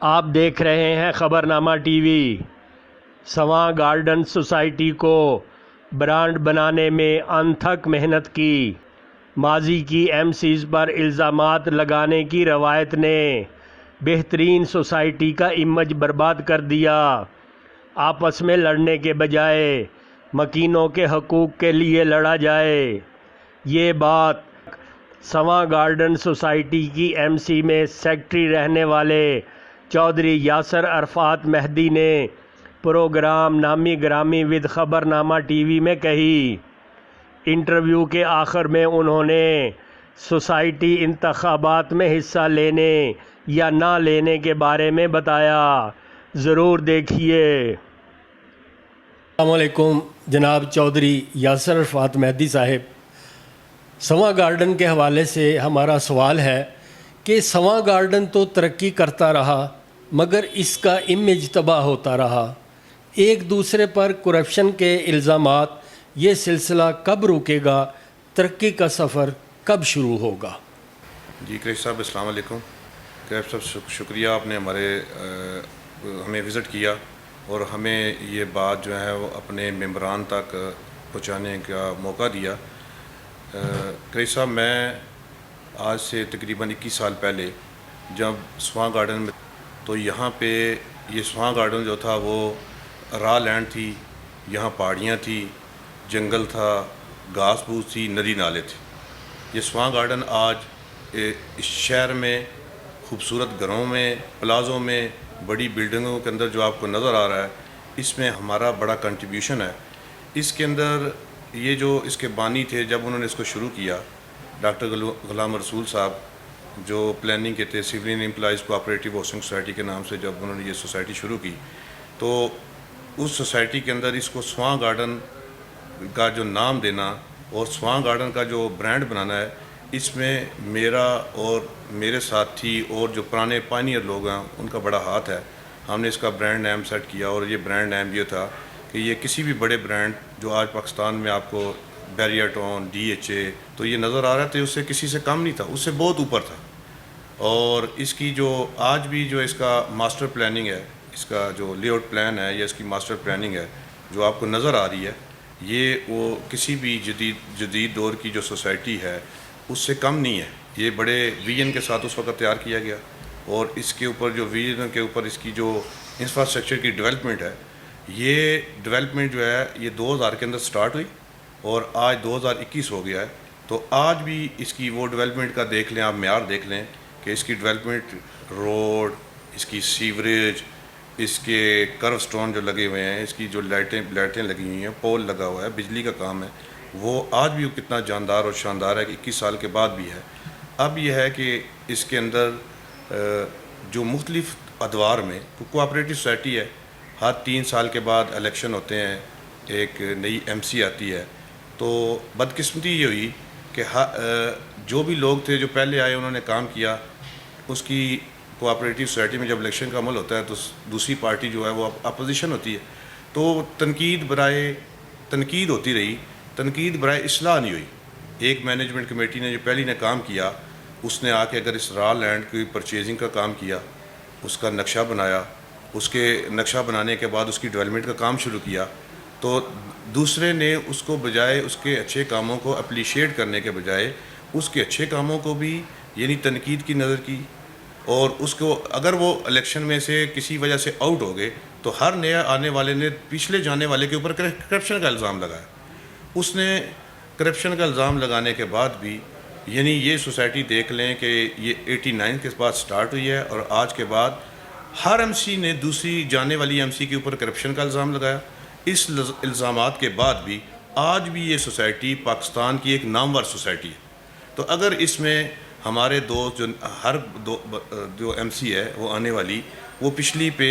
آپ دیکھ رہے ہیں خبرنامہ ٹی وی۔ سواں گارڈن سوسائٹی کو برانڈ بنانے میں انتھک محنت کی۔ ماضی کی ایم سیز پر الزامات لگانے کی روایت نے بہترین سوسائٹی کا امیج برباد کر دیا۔ آپس میں لڑنے کے بجائے مکینوں کے حقوق کے لیے لڑا جائے۔ یہ بات سواں گارڈن سوسائٹی کی ایم سی میں سیکرٹری رہنے والے چودھری یاسر عرفات مہدی نے پروگرام نامی گرامی ود خبرنامہ ٹی وی میں کہی۔ انٹرویو کے آخر میں انہوں نے سوسائٹی انتخابات میں حصہ لینے یا نہ لینے کے بارے میں بتایا۔ ضرور دیکھیے۔ السلام علیکم جناب چودھری یاسر عرفات مہدی صاحب۔ سواں گارڈن کے حوالے سے ہمارا سوال ہے کہ سواں گارڈن تو ترقی کرتا رہا مگر اس کا امیج تباہ ہوتا رہا۔ ایک دوسرے پر کرپشن کے الزامات، یہ سلسلہ کب رکے گا؟ ترقی کا سفر کب شروع ہوگا؟ جی قریشی صاحب السلام علیکم۔ قریشی صاحب شکریہ، آپ نے ہمیں وزٹ کیا اور ہمیں یہ بات جو ہے وہ اپنے ممبران تک پہنچانے کا موقع دیا۔ قریشی صاحب، میں آج سے تقریباً 21 سال پہلے جب سواں گارڈن میں تو یہاں پہ یہ سواں گارڈن جو تھا وہ را لینڈ تھی، یہاں پہاڑیاں تھی، جنگل تھا، گھاس پھوس تھی، ندی نالے تھے۔ یہ سواں گارڈن آج اس شہر میں خوبصورت گھروں میں، پلازوں میں، بڑی بلڈنگوں کے اندر جو آپ کو نظر آ رہا ہے، اس میں ہمارا بڑا کنٹریبیوشن ہے۔ اس کے اندر یہ جو اس کے بانی تھے، جب انہوں نے اس کو شروع کیا، ڈاکٹر غلام رسول صاحب جو پلاننگ کے تھے، civilian employees cooperative housing society کے نام سے جب انہوں نے یہ سوسائٹی شروع کی، تو اس سوسائٹی کے اندر اس کو سواں گارڈن کا جو نام دینا اور سواں گارڈن کا جو برانڈ بنانا ہے، اس میں میرا اور میرے ساتھی اور جو پرانے پائنیئر لوگ ہیں ان کا بڑا ہاتھ ہے۔ ہم نے اس کا برانڈ نیم سیٹ کیا اور یہ برانڈ نیم یہ تھا کہ یہ کسی بھی بڑے برانڈ جو آج پاکستان میں آپ کو بیریاٹون، ڈی ایچ اے تو یہ نظر آ رہا تھا، اس سے کسی سے کم نہیں تھا، اس سے بہت اوپر تھا۔ اور اس کی جو آج بھی جو اس کا ماسٹر پلاننگ ہے، اس کا جو لے آؤٹ پلان ہے یا اس کی ماسٹر پلاننگ ہے جو آپ کو نظر آ رہی ہے، یہ وہ کسی بھی جدید دور کی جو سوسائٹی ہے اس سے کم نہیں ہے۔ یہ بڑے ویژن کے ساتھ اس وقت تیار کیا گیا اور اس کے اوپر جو ویژن کے اوپر اس کی جو انفراسٹرکچر کی ڈیولپمنٹ ہے، یہ ڈیولپمنٹ جو ہے یہ 2000 کے اندر سٹارٹ ہوئی اور آج 2021 ہو گیا ہے۔ تو آج بھی اس کی وہ ڈیولپمنٹ کا دیکھ لیں، آپ معیار دیکھ لیں کہ اس کی ڈیولپمنٹ، روڈ، اس کی سیوریج، اس کے کرو سٹون جو لگے ہوئے ہیں، اس کی جو لائٹیں لگی ہوئی ہیں، پول لگا ہوا ہے، بجلی کا کام ہے، وہ آج بھی کتنا جاندار اور شاندار ہے کہ 21 سال کے بعد بھی ہے۔ اب یہ ہے کہ اس کے اندر جو مختلف ادوار میں کوآپریٹو سوسائٹی ہے، ہر 3 سال کے بعد الیکشن ہوتے ہیں، ایک نئی ایم سی آتی ہے۔ تو بدقسمتی یہ ہوئی کہ جو بھی لوگ تھے جو پہلے آئے انہوں نے کام کیا، اس کی کوآپریٹو سوسائٹی میں جب الیکشن کا عمل ہوتا ہے تو دوسری پارٹی جو ہے وہ اپوزیشن ہوتی ہے، تو تنقید ہوتی رہی، تنقید برائے اصلاح نہیں ہوئی۔ ایک مینجمنٹ کمیٹی نے جو پہلی نے کام کیا، اس نے آ کے اگر اس را لینڈ کی پرچیزنگ کا کام کیا، اس کا نقشہ بنایا، اس کے نقشہ بنانے کے بعد اس کی ڈیولپمنٹ کا کام شروع کیا، تو دوسرے نے اس کو بجائے اس کے اچھے کاموں کو اپریشیٹ کرنے کے بجائے اس کے اچھے کاموں کو بھی یعنی تنقید کی نظر کی، اور اس کو اگر وہ الیکشن میں سے کسی وجہ سے آؤٹ ہو گئے تو ہر نیا آنے والے نے پچھلے جانے والے کے اوپر کرپشن کا الزام لگایا۔ اس نے کرپشن کا الزام لگانے کے بعد بھی یعنی یہ سوسائٹی دیکھ لیں کہ یہ 89 کے بعد سٹارٹ ہوئی ہے اور آج کے بعد ہر ایم سی نے دوسری جانے والی ایم سی کے اوپر کرپشن کا الزام لگایا۔ اس الزامات کے بعد بھی آج بھی یہ سوسائٹی پاکستان کی ایک نامور سوسائٹی ہے۔ تو اگر اس میں ہمارے جو ایم سی ہے وہ آنے والی، وہ پچھلی پہ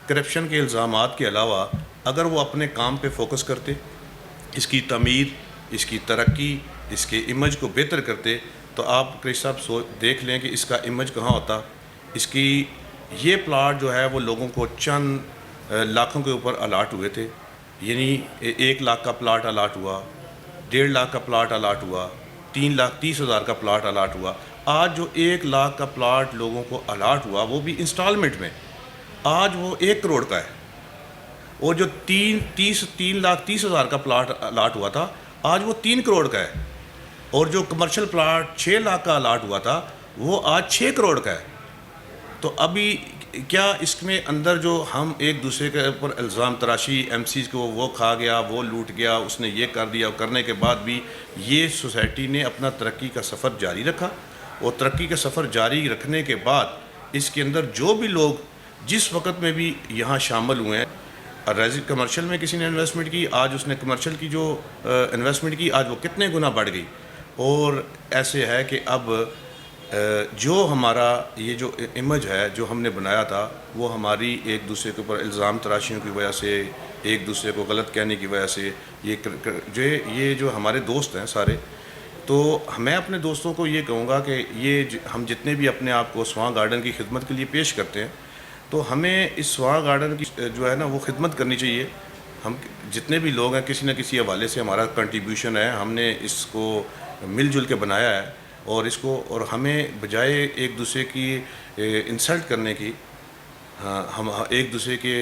کرپشن کے الزامات کے علاوہ اگر وہ اپنے کام پہ فوکس کرتے، اس کی تعمیر، اس کی ترقی، اس کے امیج کو بہتر کرتے، تو آپ قریشی صاحب دیکھ لیں کہ اس کا امیج کہاں ہوتا۔ اس کی یہ پلاٹ جو ہے وہ لوگوں کو چند لاکھوں کے اوپر الاٹ ہوئے تھے، یعنی 1 لاکھ کا پلاٹ الاٹ ہوا، 1.5 لاکھ کا پلاٹ الاٹ ہوا، 3,30,000 کا پلاٹ الاٹ ہوا۔ آج جو 1 لاکھ کا پلاٹ لوگوں کو الاٹ ہوا وہ بھی انسٹالمنٹ میں، آج وہ 1 کروڑ کا ہے، اور جو 3,30,30,000 کا پلاٹ الاٹ ہوا تھا آج وہ 3 کروڑ کا ہے، اور جو کمرشل پلاٹ 6 لاکھ کا الاٹ ہوا تھا وہ آج 6 کروڑ کا ہے۔ تو ابھی کیا اس میں اندر جو ہم ایک دوسرے کے اوپر الزام تراشی، ایم سیز کو وہ کھا گیا، وہ لوٹ گیا، اس نے یہ کر دیا، کرنے کے بعد بھی یہ سوسائٹی نے اپنا ترقی کا سفر جاری رکھا، اور ترقی کا سفر جاری رکھنے کے بعد اس کے اندر جو بھی لوگ جس وقت میں بھی یہاں شامل ہوئے ہیں، کمرشل میں کسی نے انویسٹمنٹ کی، آج اس نے کمرشل کی جو انویسٹمنٹ کی آج وہ کتنے گنا بڑھ گئی، اور ایسے ہے کہ اب جو ہمارا یہ جو امیج ہے جو ہم نے بنایا تھا وہ ہماری ایک دوسرے کے اوپر الزام تراشیوں کی وجہ سے، ایک دوسرے کو غلط کہنے کی وجہ سے، یہ جو ہمارے دوست ہیں سارے، تو میں اپنے دوستوں کو یہ کہوں گا کہ یہ ہم جتنے بھی اپنے آپ کو سواں گارڈن کی خدمت کے لیے پیش کرتے ہیں، تو ہمیں اس سواں گارڈن کی جو ہے نا وہ خدمت کرنی چاہیے۔ ہم جتنے بھی لوگ ہیں کسی نہ کسی حوالے سے ہمارا کنٹریبیوشن ہے، ہم نے اس کو مل جل کے بنایا ہے، اور اس کو اور ہمیں بجائے ایک دوسرے کی انسلٹ کرنے کی، ہم ایک دوسرے کے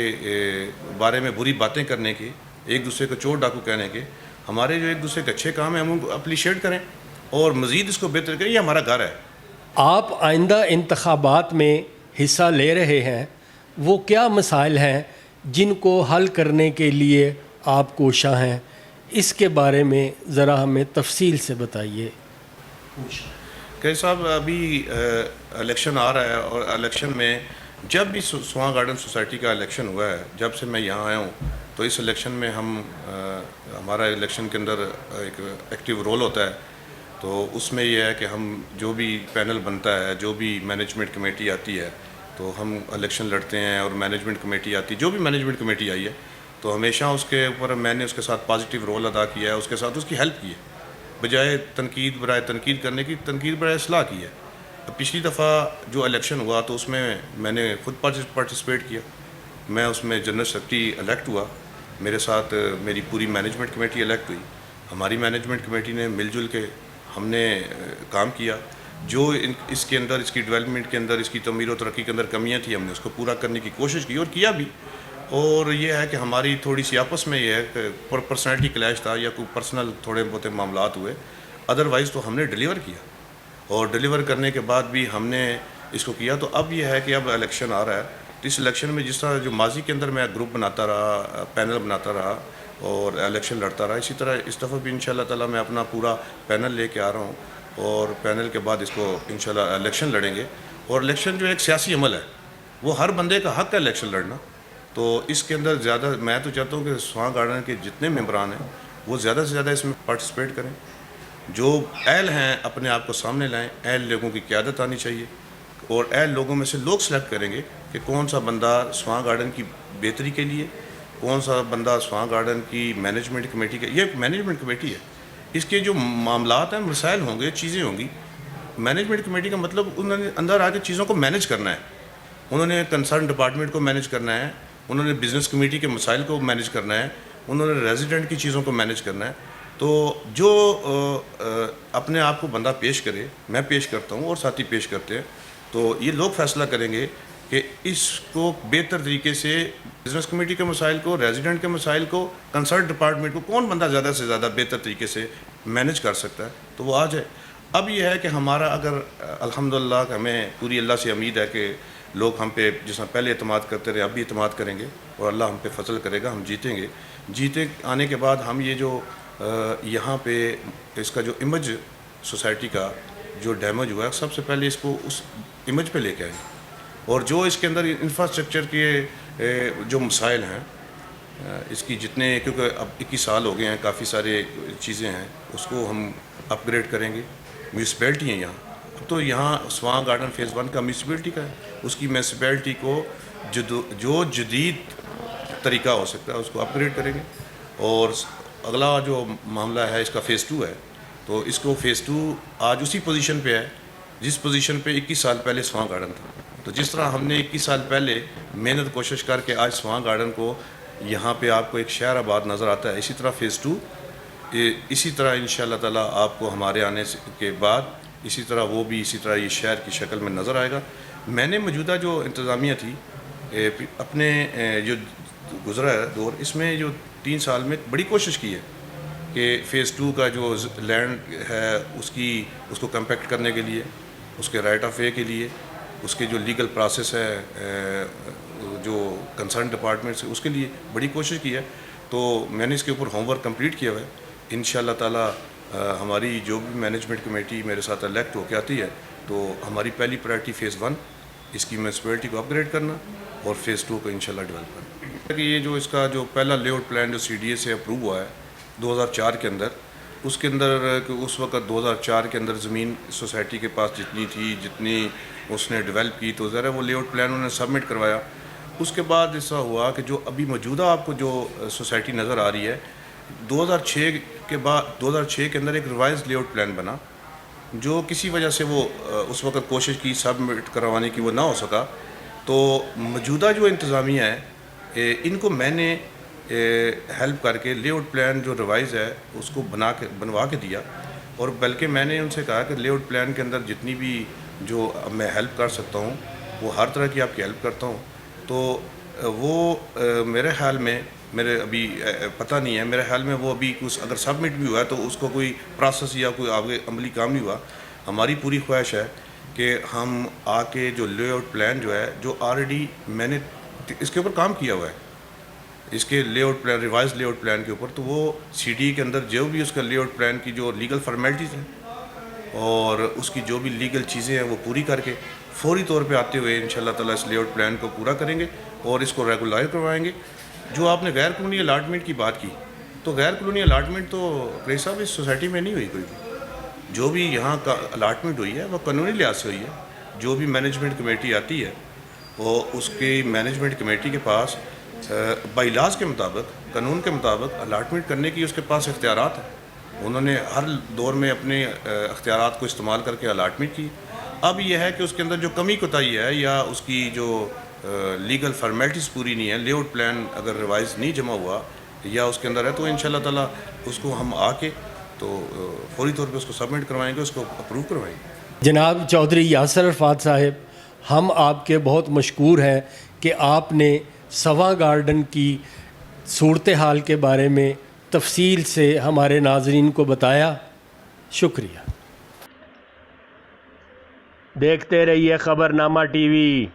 بارے میں بری باتیں کرنے کی، ایک دوسرے کو چور ڈاکو کہنے کے، ہمارے جو ایک دوسرے کے اچھے کام ہیں ہم ان کو اپریشیٹ کریں اور مزید اس کو بہتر کریں۔ یہ ہمارا گھر ہے۔ آپ آئندہ انتخابات میں حصہ لے رہے ہیں، وہ کیا مسائل ہیں جن کو حل کرنے کے لیے آپ کوشاں ہیں؟ اس کے بارے میں ذرا ہمیں تفصیل سے بتائیے۔ کہ صاحب ابھی الیکشن آ رہا ہے، اور الیکشن میں جب بھی سواں گارڈن سوسائٹی کا الیکشن ہوا ہے، جب سے میں یہاں آیا ہوں، تو اس الیکشن میں ہمارا الیکشن کے اندر ایک ایکٹیو رول ہوتا ہے۔ تو اس میں یہ ہے کہ ہم جو بھی پینل بنتا ہے، جو بھی مینجمنٹ کمیٹی آتی ہے، تو ہم الیکشن لڑتے ہیں، اور مینجمنٹ کمیٹی آتی، جو بھی مینجمنٹ کمیٹی آئی ہے، تو ہمیشہ اس کے اوپر میں نے اس کے ساتھ پازیٹیو رول ادا کیا ہے، اس کے ساتھ اس کی ہیلپ کی ہے، بجائے تنقید برائے تنقید کرنے کی، تنقید برائے اصلاح کی ہے۔ پچھلی دفعہ جو الیکشن ہوا تو اس میں نے خود پارٹیسپیٹ کیا، میں اس میں جنرل سیکرٹری الیکٹ ہوا، میرے ساتھ میری پوری مینجمنٹ کمیٹی الیکٹ ہوئی، ہماری مینجمنٹ کمیٹی نے مل جل کے ہم نے کام کیا، جو اس کے اندر، اس کی ڈیولپمنٹ کے اندر، اس کی تعمیر و ترقی کے اندر کمیاں تھیں ہم نے اس کو پورا کرنے کی کوشش کی اور کیا بھی۔ اور یہ ہے کہ ہماری تھوڑی سی آپس میں یہ ہے کہ پرسنالٹی کلیش تھا یا کوئی پرسنل تھوڑے بہت معاملات ہوئے، ادروائز تو ہم نے ڈیلیور کیا، اور ڈیلیور کرنے کے بعد بھی ہم نے اس کو کیا۔ تو اب یہ ہے کہ اب الیکشن آ رہا ہے، تو اس الیکشن میں جس طرح جو ماضی کے اندر میں گروپ بناتا رہا، پینل بناتا رہا اور الیکشن لڑتا رہا، اسی طرح اس دفعہ بھی انشاءاللہ تعالیٰ میں اپنا پورا پینل لے کے آ رہا ہوں، اور پینل کے بعد اس کو انشاءاللہ الیکشن لڑیں گے۔ اور الیکشن جو ایک سیاسی عمل ہے، وہ ہر بندے کا حق ہے الیکشن لڑنا، تو اس کے اندر زیادہ میں تو چاہتا ہوں کہ سواں گارڈن کے جتنے ممبران ہیں وہ زیادہ سے زیادہ اس میں پارٹیسپیٹ کریں، جو اہل ہیں اپنے آپ کو سامنے لائیں، اہل لوگوں کی قیادت آنی چاہیے، اور اہل لوگوں میں سے لوگ سلیکٹ کریں گے کہ کون سا بندہ سواں گارڈن کی بہتری کے لیے، کون سا بندہ سواں گارڈن کی مینجمنٹ کمیٹی کا، یہ مینجمنٹ کمیٹی ہے، اس کے جو معاملات ہیں، مسائل ہوں گے، چیزیں ہوں گی، مینجمنٹ کمیٹی کا مطلب انہوں نے اندر آ کے چیزوں کو مینج کرنا ہے، انہوں نے کنسرن ڈپارٹمنٹ کو مینج کرنا ہے، انہوں نے بزنس کمیٹی کے مسائل کو مینج کرنا ہے، انہوں نے ریزیڈنٹ کی چیزوں کو مینج کرنا ہے۔ تو جو اپنے آپ کو بندہ پیش کرے، میں پیش کرتا ہوں اور ساتھی پیش کرتے ہیں، تو یہ لوگ فیصلہ کریں گے کہ اس کو بہتر طریقے سے بزنس کمیٹی کے مسائل کو، ریزیڈنٹ کے مسائل کو، کنسرن ڈپارٹمنٹ کو کون بندہ زیادہ سے زیادہ بہتر طریقے سے مینج کر سکتا ہے، تو وہ آ جائے۔ اب یہ ہے کہ ہمارا اگر الحمدللہ ہمیں پوری اللہ سے امید ہے کہ لوگ ہم پہ جس طرح پہلے اعتماد کرتے رہے اب بھی اعتماد کریں گے، اور اللہ ہم پہ فضل کرے گا، ہم جیتیں گے۔ جیتے آنے کے بعد ہم یہ جو یہاں پہ اس کا جو امیج سوسائٹی کا جو ڈیمیج ہوا ہے، سب سے پہلے اس کو اس امیج پہ لے کے آئیں، اور جو اس کے اندر انفراسٹرکچر کے جو مسائل ہیں، اس کی جتنے، کیونکہ اب 21 سال ہو گئے ہیں، کافی سارے چیزیں ہیں، اس کو ہم اپ گریڈ کریں گے۔ میونسپیلٹی ہیں یہاں، اب تو یہاں سواں گارڈن فیز 1 کا میونسپیلٹی کا ہے، اس کی میونسپیلٹی کو جو جدید طریقہ ہو سکتا ہے اس کو اپ گریڈ کریں گے۔ اور اگلا جو معاملہ ہے اس کا فیز 2 ہے، تو اس کو فیز 2 آج اسی پوزیشن پہ ہے جس پوزیشن پہ 21 سال پہلے سواں گارڈن تھا۔ تو جس طرح ہم نے 21 سال پہلے محنت کوشش کر کے آج سواں گارڈن کو یہاں پہ آپ کو ایک شہر آباد نظر آتا ہے، اسی طرح فیز 2 اسی طرح انشاءاللہ تعالیٰ آپ کو ہمارے آنے کے بعد اسی طرح وہ بھی اسی طرح یہ شہر کی شکل میں نظر آئے گا۔ میں نے موجودہ جو انتظامیہ تھی اپنے جو گزرا ہے دور، اس میں جو 3 سال میں بڑی کوشش کی ہے کہ فیز 2 کا جو لینڈ ہے اس کو کمپیکٹ کرنے کے لیے، اس کے رائٹ آف وے کے لیے، اس کے جو لیگل پروسیس ہے جو کنسرن ڈپارٹمنٹ سے، اس کے لیے بڑی کوشش کی ہے. تو میں نے اس کے اوپر ہوم ورک کمپلیٹ کیا ہوا ہے. انشاءاللہ تعالی ہماری جو بھی مینجمنٹ کمیٹی میرے ساتھ الیکٹ ہو کے آتی ہے تو ہماری پہلی پرائرٹی فیز 1 اس کی میونسپلٹی کو اپ گریڈ کرنا اور فیز 2 کو انشاءاللہ ڈیولپ کرنا. کہ یہ جو اس کا جو پہلا لے آؤٹ پلان جو سی ڈی اے سے اپروو ہوا ہے 2004 کے اندر، اس کے اندر اس وقت 2004 کے اندر زمین سوسائٹی کے پاس جتنی تھی، جتنی اس نے ڈیولپ کی، تو ذرا وہ لے آؤٹ پلان انہوں نے سبمٹ کروایا. اس کے بعد ایسا ہوا کہ جو ابھی موجودہ آپ کو جو سوسائٹی نظر آ رہی ہے، 2006 کے بعد 2006 کے اندر ایک ریوائز لے آؤٹ پلان بنا، جو کسی وجہ سے وہ اس وقت کوشش کی سبمٹ کروانے کی، وہ نہ ہو سکا. تو موجودہ جو انتظامیہ ہے ان کو میں نے ہیلپ کر کے لے آؤٹ پلان جو ریوائز ہے اس کو بنوا کے دیا. اور بلکہ میں نے ان سے کہا کہ لے آؤٹ پلان کے اندر جتنی بھی جو میں ہیلپ کر سکتا ہوں وہ ہر طرح کی آپ کی ہیلپ کرتا ہوں. تو وہ میرے خیال میں، میرے ابھی پتہ نہیں ہے، میرے خیال میں وہ ابھی کچھ اگر سبمٹ بھی ہوا ہے تو اس کو کوئی پروسیس یا کوئی آگے عملی کام نہیں ہوا. ہماری پوری خواہش ہے کہ ہم آ کے جو لے آؤٹ پلان جو ہے، جو آلریڈی میں نے اس کے اوپر کام کیا ہوا ہے، اس کے lay out plan, revise lay out plan کے اوپر، تو وہ سی ڈی کے اندر جو بھی اس کا لے آؤٹ پلان کی جو لیگل فارمیلٹیز ہیں اور اس کی جو بھی لیگل چیزیں ہیں وہ پوری کر کے فوری طور پہ آتے ہوئے انشاءاللہ تعالیٰ اس لے آؤٹ پلان کو پورا کریں گے اور اس کو ریگولائز کروائیں گے. جو آپ نے غیر قانونی الاٹمنٹ کی بات کی، تو غیر قانونی الاٹمنٹ تو قریش صاحب اس سوسائٹی میں نہیں ہوئی کوئی بھی. جو بھی یہاں کا الاٹمنٹ ہوئی ہے وہ قانونی لحاظ سے ہوئی ہے. جو بھی مینجمنٹ کمیٹی آتی ہے وہ اس کی مینجمنٹ کمیٹی کے پاس بائی لاز کے مطابق، قانون کے مطابق الاٹمنٹ کرنے کی اس کے پاس اختیارات ہیں. انہوں نے ہر دور میں اپنے اختیارات کو استعمال کر کے الاٹمنٹ کی. اب یہ ہے کہ اس کے اندر جو کمی کوتاہی ہے یا اس کی جو لیگل فارمیلٹیز پوری نہیں ہے، لے آؤٹ پلان اگر ریوائز نہیں جمع ہوا یا اس کے اندر ہے، تو انشاءاللہ تعالیٰ اس کو ہم آ کے تو فوری طور پہ اس کو سبمٹ کروائیں گے، اس کو اپروو کروائیں گے. جناب چودھری یاسر عرفات صاحب، ہم آپ کے بہت مشکور ہیں کہ آپ نے سواں گارڈن کی صورتحال کے بارے میں تفصیل سے ہمارے ناظرین کو بتایا. شکریہ. دیکھتے رہیے خبرنامہ ٹی وی،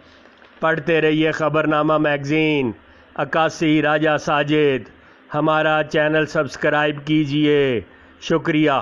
پڑھتے رہیے خبرنامہ میگزین. عکاسی راجہ ساجد، ہمارا چینل سبسکرائب کیجئے. شکریہ.